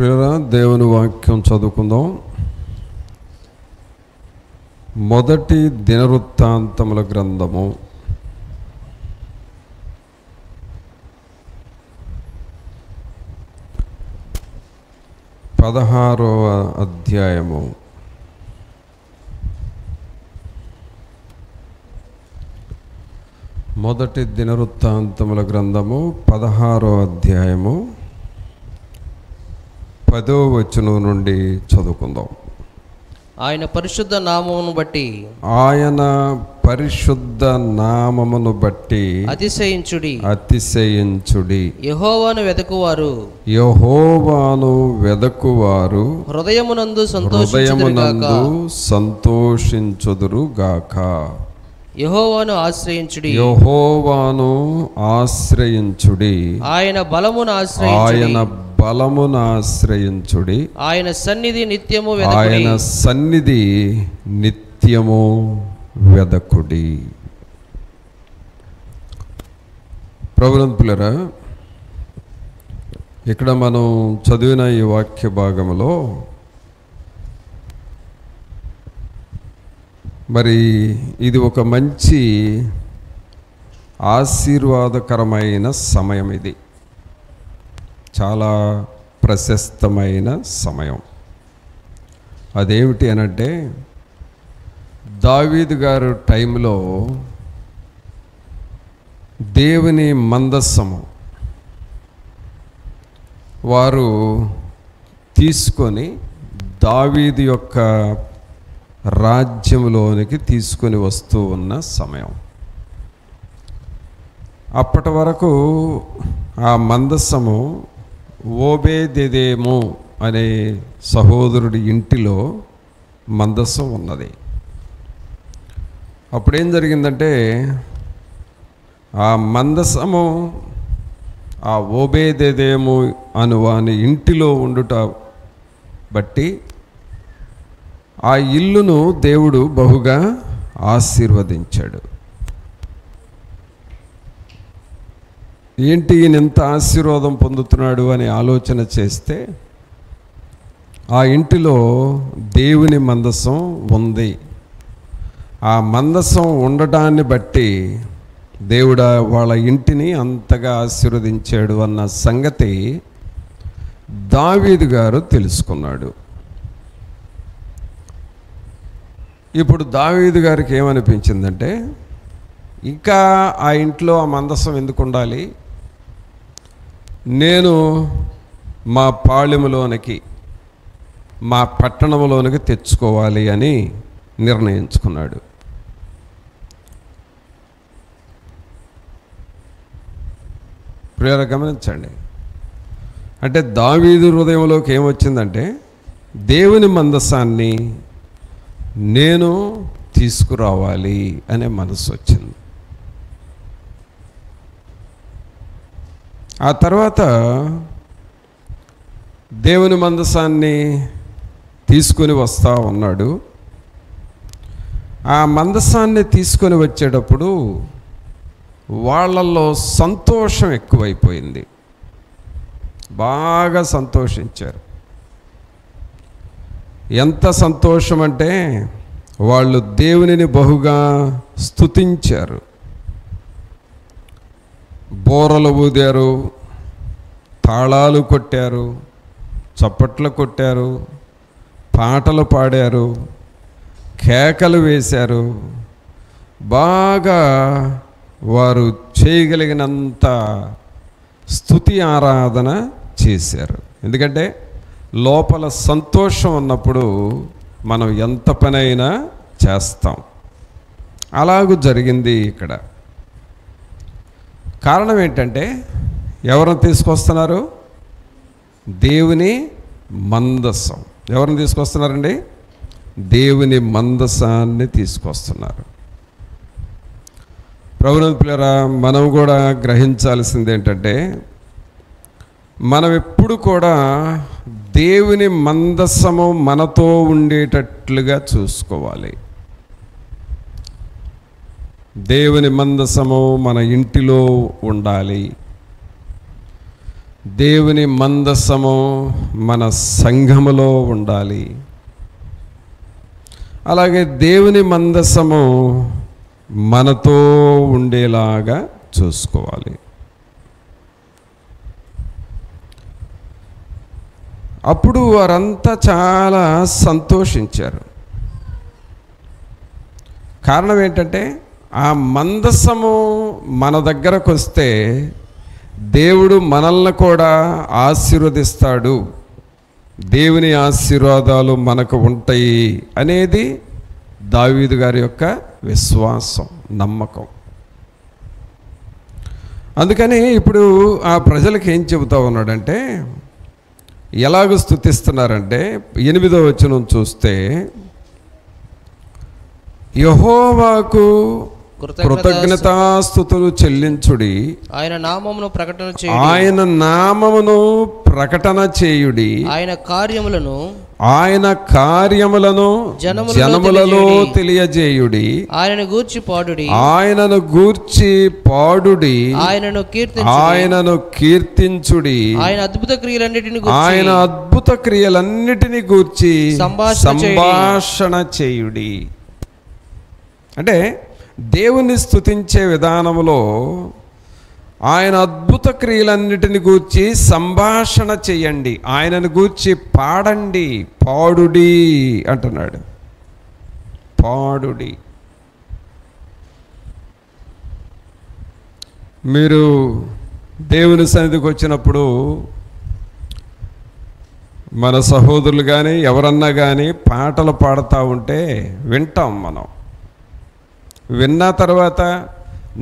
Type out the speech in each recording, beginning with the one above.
ప్రియరా, దేవుని వాక్యం చదువుకుందాం. మొదటి దినవృత్తాంతముల గ్రంథము 16వ అధ్యాయము. మొదటి దినవృత్తాంతముల గ్రంథము 16వ అధ్యాయము 10వ వచనం నుండి చదువుకుందాం. ఆయన పరిశుద్ధ నామమును బట్టి అతిశయించుడి. యెహోవాను వెదకువారు హృదయమునందు సంతోషించుదురు గాక. యెహోవాను ఆశ్రయించుడి. ఆయన బలమును ఆశ్రయించుడి. ఆయన సన్నిధి నిత్యము వెదకుడి. ప్రభునంతులరా, ఇక్కడ మనం చదివిన ఈ వాక్య భాగంలో మరి ఇది ఒక మంచి ఆశీర్వాదకరమైన సమయం. ఇది చాలా ప్రశస్తమైన సమయం. అదేమిటి అనంటే, దావీదు గారు టైంలో దేవుని మందస్సము వారు తీసుకొని దావీదు యొక్క రాజ్యంలోనికి తీసుకొని వస్తూ ఉన్న సమయం. అప్పటి వరకు ఆ మందస్సము ఓబేదెదోము అనే సహోదరుడి ఇంటిలో మందస్సం ఉన్నది. అప్పుడేం జరిగిందంటే, ఆ మందస్సము ఆ ఓబేదెదోము అను వాని ఇంటిలో ఉండుట బట్టి ఆ ఇల్లును దేవుడు బహుగా ఆశీర్వదించాడు. ఏంటి ఈయన ఎంత ఆశీర్వాదం పొందుతున్నాడు అని ఆలోచన చేస్తే, ఆ ఇంటిలో దేవుని మందసం ఉంది. ఆ మందసం ఉండటాన్ని బట్టి దేవుడు వాళ్ళ ఇంటిని అంతగా ఆశీర్వదించాడు అన్న సంగతి దావీదు గారు తెలుసుకున్నాడు. ఇప్పుడు దావీదు గారికి ఏమనిపించిందంటే, ఇంకా ఆ ఇంట్లో ఆ మందసం ఎందుకు ఉండాలి, నేను మా పాళెములోనికి, మా పట్టణంలోనికి తెచ్చుకోవాలి అని నిర్ణయించుకున్నాడు. ప్రియరా, గమనించండి. అంటే దావీదు హృదయంలోకి ఏమొచ్చిందంటే, దేవుని మందసాన్ని నేను తీసుకురావాలి అనే మనసు వచ్చింది. ఆ తర్వాత దేవుని మందసాన్ని తీసుకొని వస్తూ ఉన్నాడు. ఆ మందసాన్ని తీసుకొని వచ్చేటప్పుడు వాళ్ళల్లో సంతోషం ఎక్కువైపోయింది. బాగా సంతోషించారు. ఎంత సంతోషం అంటే, వాళ్ళు దేవునిని బహుగా స్తుతించారు. బోరలు ఊదారు, తాళాలు కొట్టారు, చప్పట్లు కొట్టారు, పాటలు పాడారు, కేకలు వేశారు. బాగా వారు చేయగలిగినంత స్తుతి ఆరాధన చేశారు. ఎందుకంటే లోపల సంతోషం ఉన్నప్పుడు మనం ఎంత పనైనా చేస్తాం. అలాగూ జరిగింది ఇక్కడ. కారణం ఏంటంటే, ఎవరిని తీసుకొస్తున్నారు? దేవుని మందసం. ఎవరిని తీసుకొస్తున్నారండి? దేవుని మందసాన్ని తీసుకొస్తున్నారు. ప్రభువుని ప్రియులారా, మనం కూడా గ్రహించాల్సింది ఏంటంటే, మనం ఎప్పుడు కూడా దేవుని మందసము మనతో ఉండేటట్లుగా చూసుకోవాలి. దేవుని మందసము మన ఇంటిలో ఉండాలి. దేవుని మందసము మన సంఘములో ఉండాలి. అలాగే దేవుని మందసము మనతో ఉండేలాగా చూసుకోవాలి. అప్పుడు వారంతా చాలా సంతోషించారు. కారణం ఏంటంటే ఆ మందసము మన దగ్గరకు వస్తే దేవుడు మనల్ని కూడా ఆశీర్వదిస్తాడు, దేవుని ఆశీర్వాదాలు మనకు ఉంటాయి అనేది దావీదు గారి యొక్క విశ్వాసం, నమ్మకం. అందుకని ఇప్పుడు ఆ ప్రజలకు ఏం చెబుతా ఉన్నాడంటే, ఎలాగ స్తుతిస్తున్నారంటే 8వ వచనం చూస్తే, యెహోవాకు కృతజ్ఞతాస్తుతులు చెల్లించుడి, ఆయన నామమును ప్రకటన చేయుడి, ఆయన కార్యములను జనములలో తెలియజేయుడి, ఆయనను గూర్చి పాడుడి, ఆయనను కీర్తించుడి, ఆయన అద్భుత క్రియలన్నిటిని గూర్చి సంభాషణ చేయుడి. అంటే దేవుని స్తుతించే విధానంలో ఆయన అద్భుత క్రియలన్నిటిని గూర్చి సంభాషణ చేయండి, ఆయనను గూర్చి పాడండి, పాడుడి అంటున్నాడు. పాడుడి. మీరు దేవుని సన్నిధికి వచ్చినప్పుడు మన సహోదరులు కానీ ఎవరన్నా కానీ పాటలు పాడుతూ ఉంటే వింటాం. మనం విన్న తర్వాత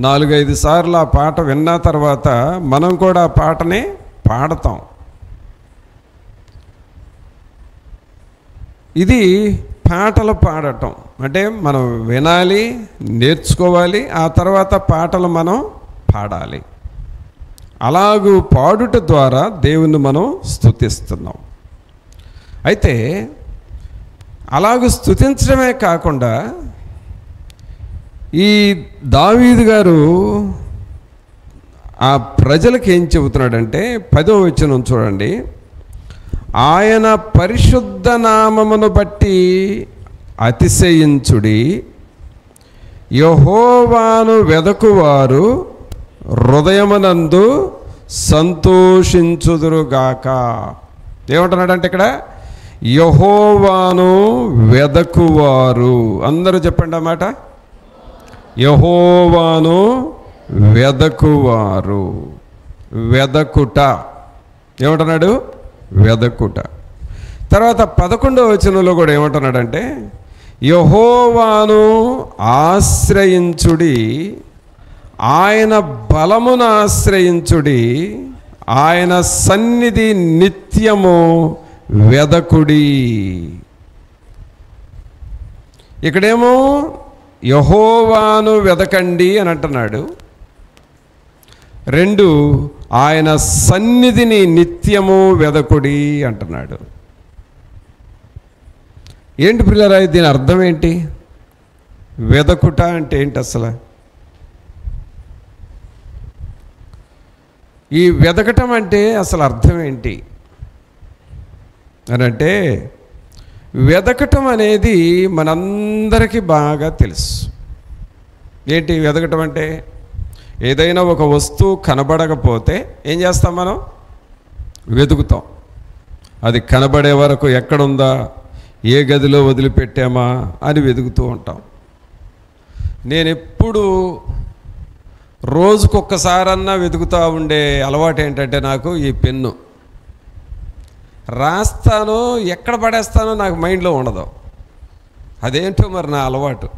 4-5 సార్లు ఆ పాట విన్న తర్వాత మనం కూడా ఆ పాటని పాడతాం. ఇది పాటలు పాడటం అంటే మనం వినాలి, నేర్చుకోవాలి, ఆ తర్వాత పాటలు మనం పాడాలి. అలాగూ పాడుట ద్వారా దేవుణ్ణి మనం స్తుతిస్తున్నాం. అయితే అలాగూ స్తుతించడమే కాకుండా ఈ దావీదు గారు ఆ ప్రజలకు ఏం చెబుతున్నాడంటే 10వ వచనం చూడండి, ఆయన పరిశుద్ధ నామమును బట్టి అతిశయించుడి, యెహోవాను వెదకువారు హృదయమునందు సంతోషించుదురుగాక. ఏమంటున్నాడంటే ఇక్కడ యెహోవాను వెదకువారు. అందరూ చెప్పండి అన్నమాట. యెహోవాను వెదకువారు. వెదకుట ఏమంటున్నాడు? వెదకుట. తర్వాత 11వ వచనంలో కూడా ఏమంటున్నాడంటే, యెహోవాను ఆశ్రయించుడి, ఆయన బలమును ఆశ్రయించుడి, ఆయన సన్నిధి నిత్యము వెదకుడి. ఇక్కడేమో యెహోవాను వెదకండి అని అంటున్నాడు. 2 ఆయన సన్నిధిని నిత్యము వెదకుడి అంటున్నాడు. ఏంటి పిల్లరా దీని అర్థం ఏంటి? వెదకుట అంటే ఏంటి అసలు? ఈ వెదకటం అంటే అసలు అర్థం ఏంటి అని అంటే, వెదకటం అనేది మనందరికీ బాగా తెలుసు. ఏంటి వెదకటం అంటే? ఏదైనా ఒక వస్తువు కనబడకపోతే ఏం చేస్తాం మనం? వెతుకుతాం. అది కనబడే వరకు ఎక్కడుందా, ఏ గదిలో వదిలిపెట్టామా అని వెతుకుతూ ఉంటాం. నేను ఎప్పుడు రోజుకొక్కసారన్నా వెతుకుతూ ఉండే అలవాటు ఏంటంటే, నాకు ఈ పెన్ను రాస్తాను, ఎక్కడ పడేస్తానో నాకు మైండ్లో ఉండదు. అదేంటో మరి నా అలవాటు.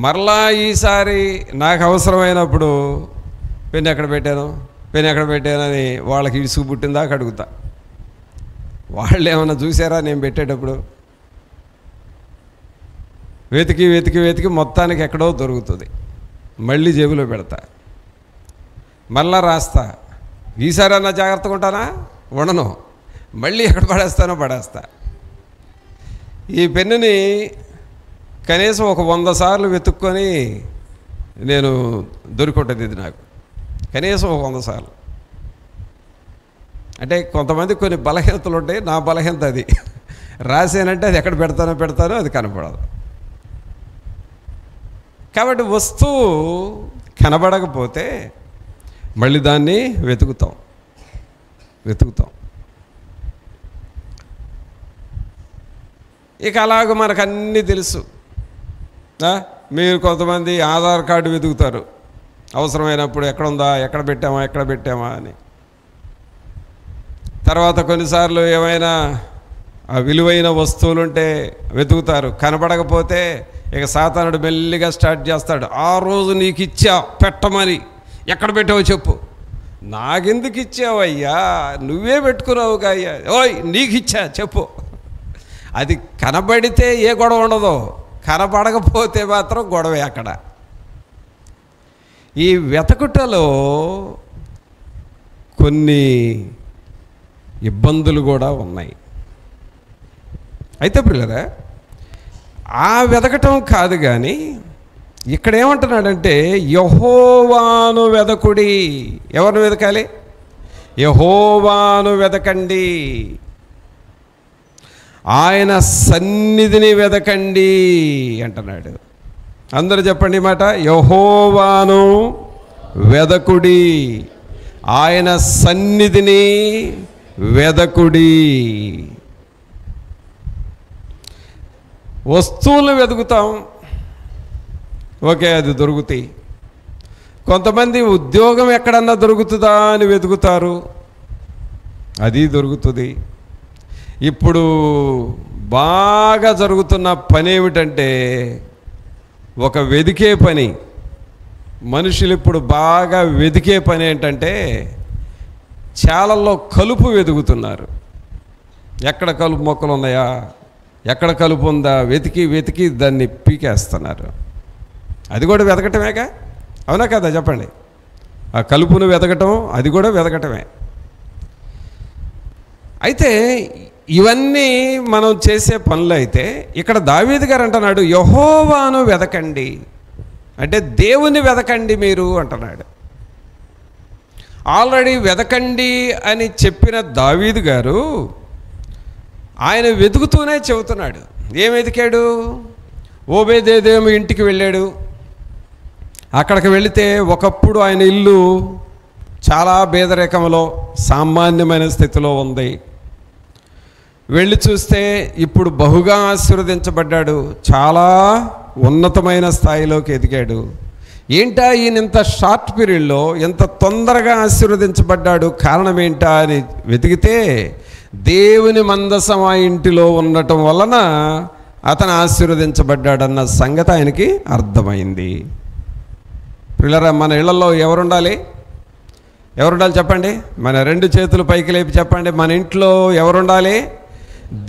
మరలా ఈసారి నాకు అవసరమైనప్పుడు పెన్ ఎక్కడ పెట్టానని వాళ్ళకి ఇసుగు పుట్టిందాక అడుగుతా. వాళ్ళు ఏమైనా చూసారా నేను పెట్టేటప్పుడు? వెతికి మొత్తానికి ఎక్కడో దొరుకుతుంది. మళ్ళీ జేబులో పెడతా, మళ్ళా రాస్తా. ఈసారన్నా జాగ్రత్తగా ఉంటానా? ఉండను. మళ్ళీ ఎక్కడ పడేస్తా. ఈ పెన్నుని కనీసం ఒక 100 సార్లు వెతుక్కొని నేను దొరికొట్టది. ఇది నాకు కనీసం ఒక 100 సార్లు. అంటే కొంతమంది కొన్ని బలహీనతలు ఉంటాయి. నా బలహీనత అది. రాసానంటే అది ఎక్కడ పెడతానో అది కనపడదు. కాబట్టి వస్తువు కనబడకపోతే మళ్ళీ దాన్ని వెతుకుతాం. ఇక అలాగ మనకు అన్నీ తెలుసు. మీరు కొంతమంది ఆధార్ కార్డు వెతుకుతారు అవసరమైనప్పుడు, ఎక్కడ పెట్టామా అని. తర్వాత కొన్నిసార్లు ఏమైనా విలువైన వస్తువులుంటే వెతుకుతారు. కనపడకపోతే ఇక సాతానుడు మెల్లిగా స్టార్ట్ చేస్తాడు. ఆ రోజు నీకు ఇచ్చా పెట్టమని, ఎక్కడ పెట్టావో చెప్పు. నాకెందుకు ఇచ్చావయ్యా, నువ్వే పెట్టుకున్నావుగా అయ్యా. ఓయ్ నీకు ఇచ్చా చెప్పు. అది కనబడితే ఏ గొడవ ఉండదు, కనబడకపోతే మాత్రం గొడవే అక్కడ. ఈ వెతకుటలో కొన్ని ఇబ్బందులు కూడా ఉన్నాయి. అయితే ప్రియులారా, ఆ వెతకటం కాదు కానీ ఇక్కడ ఏమంటున్నాడంటే యెహోవాను వెదకుడి. ఎవరిని వెతకాలి? యెహోవాను వెదకండి, ఆయన సన్నిధిని వెదకండి అంటున్నాడు. అందరూ చెప్పండి మాట, యెహోవాను వెదకుడి, ఆయన సన్నిధిని వెదకుడి. వస్తువులు వెతుకుతాం, ఓకే అది దొరుకుతాయి. కొంతమంది ఉద్యోగం ఎక్కడన్నా దొరుకుతుందా అని వెతుకుతారు, అది దొరుకుతుంది. ఇప్పుడు బాగా జరుగుతున్న పని ఏమిటంటే ఒక వెదికే పని. మనుషులు ఇప్పుడు బాగా వెతికే పని ఏంటంటే చాలల్లో కలుపు వెతుకుతున్నారు. ఎక్కడ కలుపు మొక్కలు ఉన్నాయా, ఎక్కడ కలుపు ఉందా వెతికి దాన్ని పీకేస్తున్నారు. అది కూడా వెతకటమేగా, అవునా కదా చెప్పండి? ఆ కలుపును వెతకటం అది కూడా వెతకటమే. అయితే ఇవన్నీ మనం చేసే పనులు. అయితే ఇక్కడ దావీదు గారు అంటున్నాడు యెహోవాను వెతకండి, అంటే దేవుని వెతకండి మీరు అంటున్నాడు. ఆల్రెడీ వెతకండి అని చెప్పిన దావీదు గారు ఆయన వెతుకుతూనే చెబుతున్నాడు. ఏం వెతికాడు? ఓబేదేదోము ఇంటికి వెళ్ళాడు. అక్కడికి వెళితే ఒకప్పుడు ఆయన ఇల్లు చాలా పేదరికంలో సామాన్యమైన స్థితిలో ఉంది. వెళ్ళి చూస్తే ఇప్పుడు బహుగా ఆశీర్వదించబడ్డాడు, చాలా ఉన్నతమైన స్థాయిలోకి ఎదిగాడు. ఏంటా ఈయన ఇంత షార్ట్ పీరియడ్లో ఎంత తొందరగా ఆశీర్వదించబడ్డాడు, కారణం ఏంటా అని వెతికితే దేవుని మందసం ఆ ఇంటిలో ఉండటం వలన అతను ఆశీర్వదించబడ్డాడన్న సంగతి ఆయనకి అర్థమైంది. పిల్లరా, మన ఇళ్లలో ఎవరుండాలి చెప్పండి? మన రెండు చేతులు పైకి లేపి చెప్పండి, మన ఇంట్లో ఎవరుండాలి?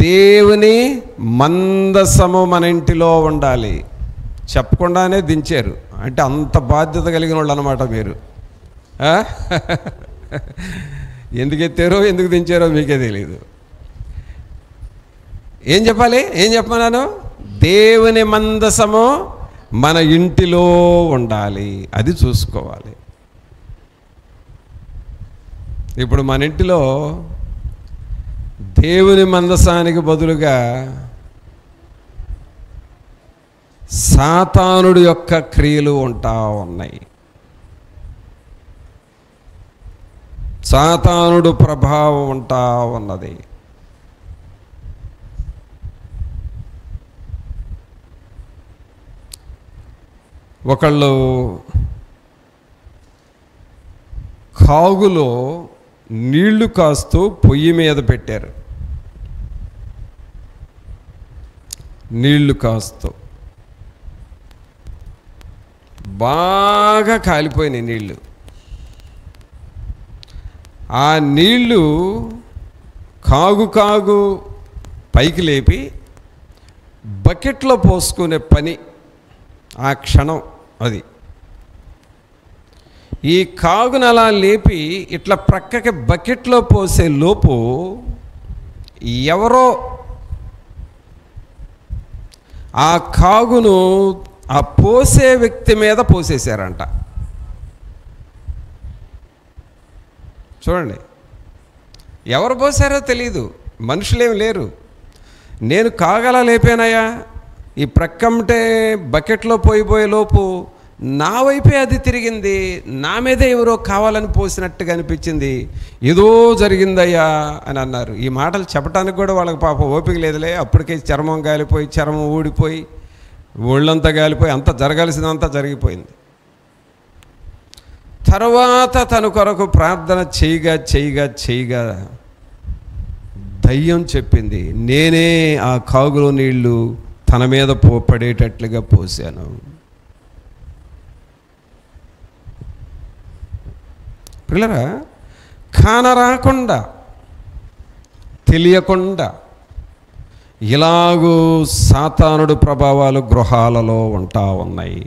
దేవుని మందసము మన ఇంటిలో ఉండాలి. చెప్పకుండానే దించారు అంటే అంత బాధ్యత కలిగిన వాళ్ళు అన్నమాట మీరు. ఎందుకు ఎత్తారో ఎందుకు దించారో మీకే తెలియదు. ఏం చెప్పాలి? ఏం చెప్పమన్నాను? దేవుని మందసము మన ఇంటిలో ఉండాలి, అది చూసుకోవాలి. ఇప్పుడు మన ఇంటిలో దేవుని మందసానికి బదులుగా సాతానుడు యొక్క క్రియలు ఉంటా ఉన్నాయి. సాతానుడు ప్రభావం ఉంటా ఉన్నది. ఒకళ్ళు కాగులో నీళ్లు కాస్తూ పొయ్యి మీద పెట్టారు. నీళ్లు కాస్తూ బాగా కాలిపోయినాయి నీళ్ళు. ఆ నీళ్ళు కాగు పైకి లేపి బకెట్లో పోసుకునే పని ఆ క్షణం అది. ఈ కాగును అలా లేపి ఇట్లా ప్రక్కకి బకెట్లో పోసే లోపు ఎవరో ఆ కాగును ఆ పోసే వ్యక్తి మీద పోసేశారంట. చూడండి, ఎవరు పోసారో తెలియదు, మనుషులేమి లేరు. నేను కాగల లేపానయ్యా, ఈ ప్రక్కమ్మటే బకెట్లో పోయిపోయే లోపు నా వైపే అది తిరిగింది, నా మీదే ఎవరో కావాలని పోసినట్టుగా అనిపించింది, ఏదో జరిగిందయ్యా అని అన్నారు. ఈ మాటలు చెప్పడానికి కూడా వాళ్ళకి పాపం ఓపిక లేదులే. అప్పటికే చర్మం గాలిపోయి, చర్మం ఊడిపోయి, ఒళ్ళంతా గాలిపోయి, అంతా జరగాల్సిందంతా జరిగిపోయింది. తర్వాత తన కొరకు ప్రార్థన చేయగా దయ్యం చెప్పింది, నేనే ఆ కాగులో నీళ్లు తన మీద పడేటట్లుగా పోసాను. పిల్లరా, కానరాకుండా తెలియకుండా ఇలాగూ సాతానుడు ప్రభావాలు గృహాలలో ఉంటా ఉన్నాయి.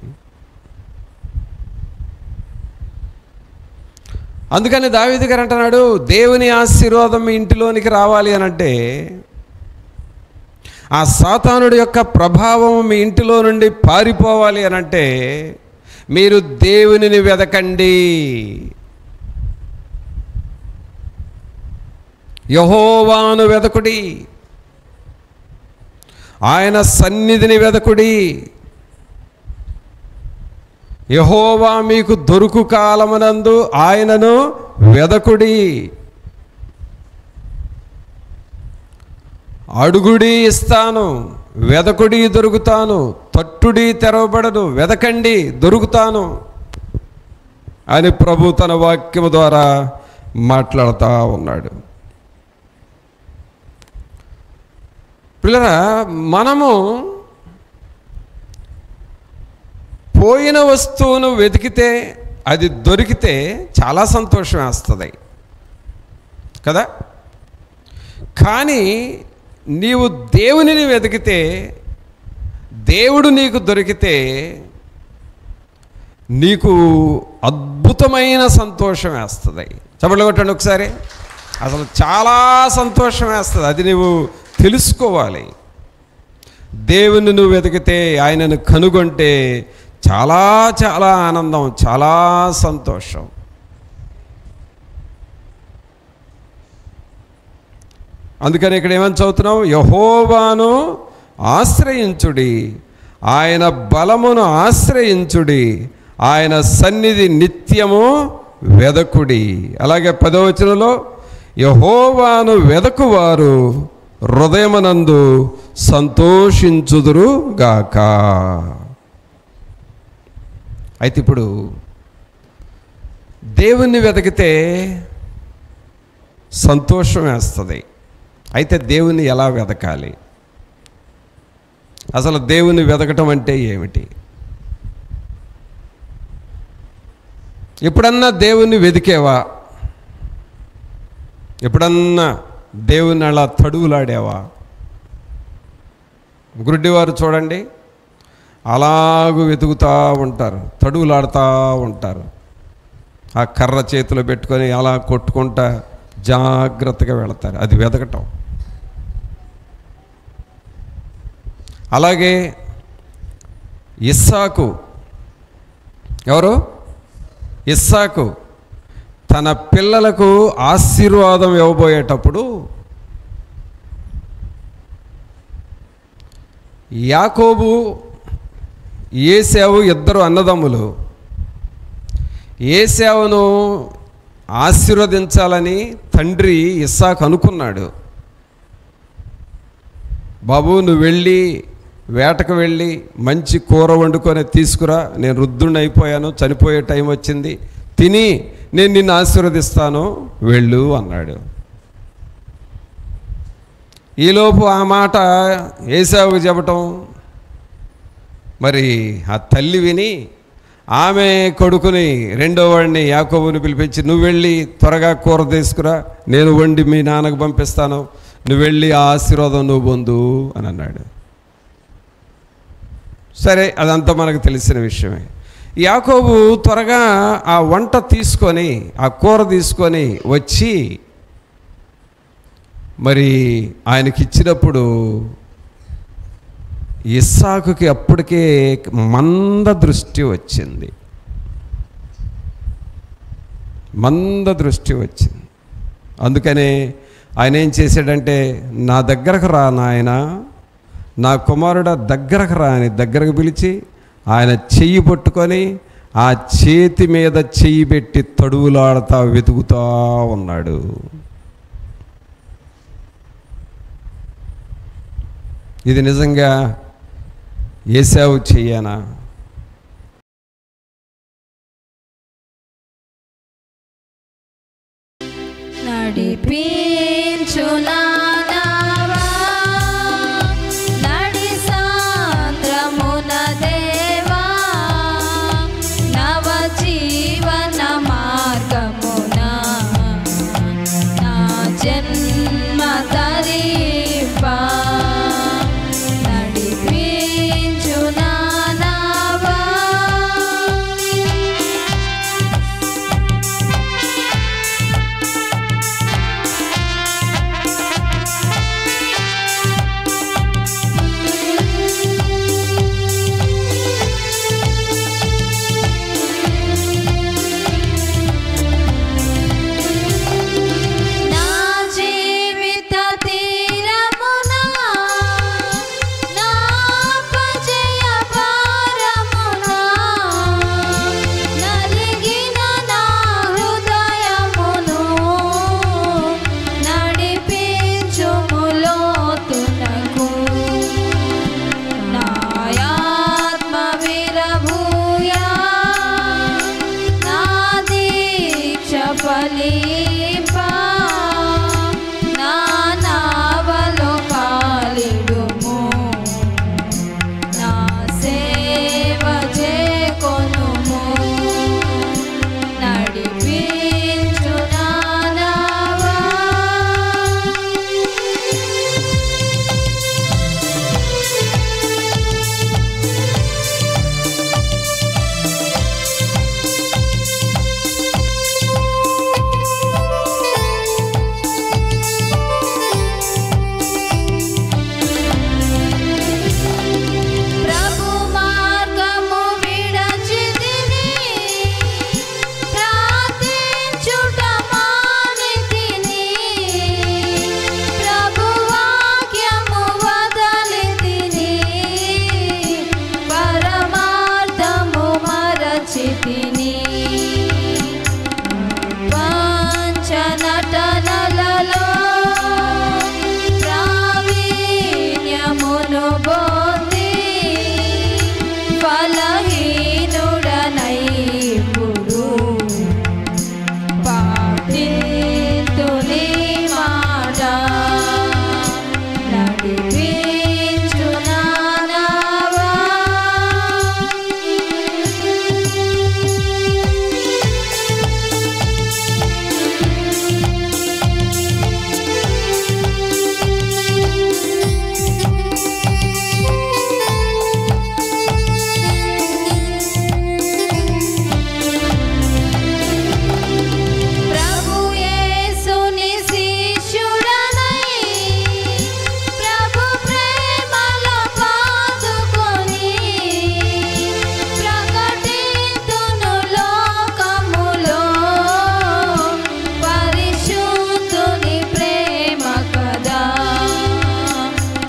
అందుకని దావీదు గారు అంటున్నాడు, దేవుని ఆశీర్వాదం మీ ఇంటిలోనికి రావాలి అనంటే, ఆ సాతానుడి యొక్క ప్రభావం మీ ఇంటిలో నుండి పారిపోవాలి అనంటే మీరు దేవునిని వెదకండి. యెహోవాను వెదకుడి, ఆయన సన్నిధిని వెదకుడి. యెహోవా మీకు దొరుకు కాలమునందు ఆయనను వెదకుడి. అడుగుడి ఇస్తాను, వెదకుడి దొరుకుతాను, తట్టుడి తెరవబడను, వెదకండి దొరుకుతాను అని ప్రభు తన వాక్యము ద్వారా మాట్లాడుతూ ఉన్నాడు. పిల్లరా, మనము పోయిన వస్తువును వెతికితే, అది దొరికితే చాలా సంతోషం వేస్తుంది కదా. కానీ నీవు దేవునిని వెతికితే, దేవుడు నీకు దొరికితే నీకు అద్భుతమైన సంతోషం వేస్తుంది. చప్పట్లు కొట్టండి ఒకసారి. అసలు చాలా సంతోషం వేస్తుంది. అది నువ్వు తెలుసుకోవాలి. దేవుని నువ్వు వెతికితే, ఆయనను కనుగొంటే చాలా చాలా ఆనందం, చాలా సంతోషం. అందుకని ఇక్కడ ఏమని చదువుతున్నాం? యెహోవాను ఆశ్రయించుడి, ఆయన బలమును ఆశ్రయించుడి, ఆయన సన్నిధి నిత్యము వెదకుడి. అలాగే 10వ వచనంలో, యెహోవాను వెదకువారు హృదయమునందు సంతోషించుదురు గాక. అయితే ఇప్పుడు దేవుణ్ణి వెతికితే సంతోషం వేస్తుంది. అయితే దేవుణ్ణి ఎలా వెతకాలి? అసలు దేవుణ్ణి వెతకటం అంటే ఏమిటి? ఎప్పుడన్నా దేవుణ్ణి వెతికేవా? ఎప్పుడన్నా దేవుని అలా తడువులాడేవా? గుడ్డివారు చూడండి, అలాగూ వెతుకుతూ ఉంటారు, తడువులాడుతూ ఉంటారు. ఆ కర్ర చేతిలో పెట్టుకొని అలా కొట్టుకుంటా జాగ్రత్తగా వెళతారు. అది వెతకటం. అలాగే ఇస్సాకు, ఎవరు? ఇస్సాకు తన పిల్లలకు ఆశీర్వాదం ఇవ్వబోయేటప్పుడు యాకోబు, ఏశావు ఇద్దరు అన్నదమ్ములు ఏశావును ఆశీర్వదించాలని తండ్రి ఇస్సాకు అనుకున్నాడు. బాబు, నువ్వు వెళ్ళి వేటకు వెళ్ళి మంచి కూర వండుకొని తీసుకురా, నేను వృద్ధుడిని అయిపోయాను, చనిపోయే టైం వచ్చింది, తిని నేను నిన్ను ఆశీర్వదిస్తాను, వెళ్ళు అన్నాడు. ఈలోపు ఆ మాట ఏశావుకు చెప్పటం, మరి ఆ తల్లి విని ఆమె కొడుకుని, రెండో వాడిని యాకోబుని పిలిపించి, నువ్వు వెళ్ళి త్వరగా కూర తీసుకురా, నేను వండి మీ నాన్నకు పంపిస్తాను, నువ్వు వెళ్ళి ఆ ఆశీర్వాదం నువ్వు పొందు అని అన్నాడు. సరే, అదంతా మనకు తెలిసిన విషయమే. యాకోబు త్వరగా ఆ వంట తీసుకొని, ఆ కూర తీసుకొని వచ్చి మరి ఆయనకి ఇచ్చినప్పుడు ఇస్సాకుకి అప్పటికే మంద దృష్టి వచ్చింది. అందుకనే ఆయన ఏం చేశాడంటే, నా దగ్గరకు రా నాయనా, నా కుమారుడా దగ్గరకు రా అని దగ్గరకు పిలిచి ఆయన చెయ్యి పట్టుకొని ఆ చేతి మీద చెయ్యి పెట్టి తడువులాడుతా వెతుకుతూ ఉన్నాడు. ఇది నిజంగా ఏశావు చెయ్యనా? నడిపించు నానావా నడి సాంద్రమున దేవా, నవ జీవన మార్గమున నా జన్మ తరింపా. నడిపించు నానావా నా జీవిత తీరమున నా అపజయ భారమున నలిగిన నా హృదయమును నడిపించుము లోతునకు. నా ఆత్మ విరభూయా నా దీక్ష ఫలింపా. నా నావలో కాలిడుము నా సేవ చేకొనుము. నడిపించు నానావా ప్రభు మార్గము విడచితిని, ప్రార్థించుట మానితిని. ప్రభు వాక్యము వదలితిని, పరమార్థము మరచితిని. పంచనటనలలో ప్రావీణ్యమును పొంది ఫలహీనుడనైపుడు పాటింతు నీ మాట. నడిపించు నానావా ప్రభు యేసుని శిష్యుడనై ప్రభు ప్రేమలో పాదుకొని ప్రకటింతును లోకములో పరిశుద్ధుని ప్రేమ కదా.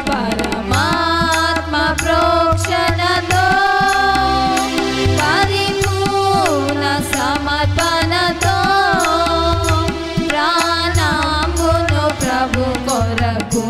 పరమాత్మ ప్రోక్షణతో పరిపూర్ణ సమర్పణతో ప్రాణమును ప్రభు కొరకు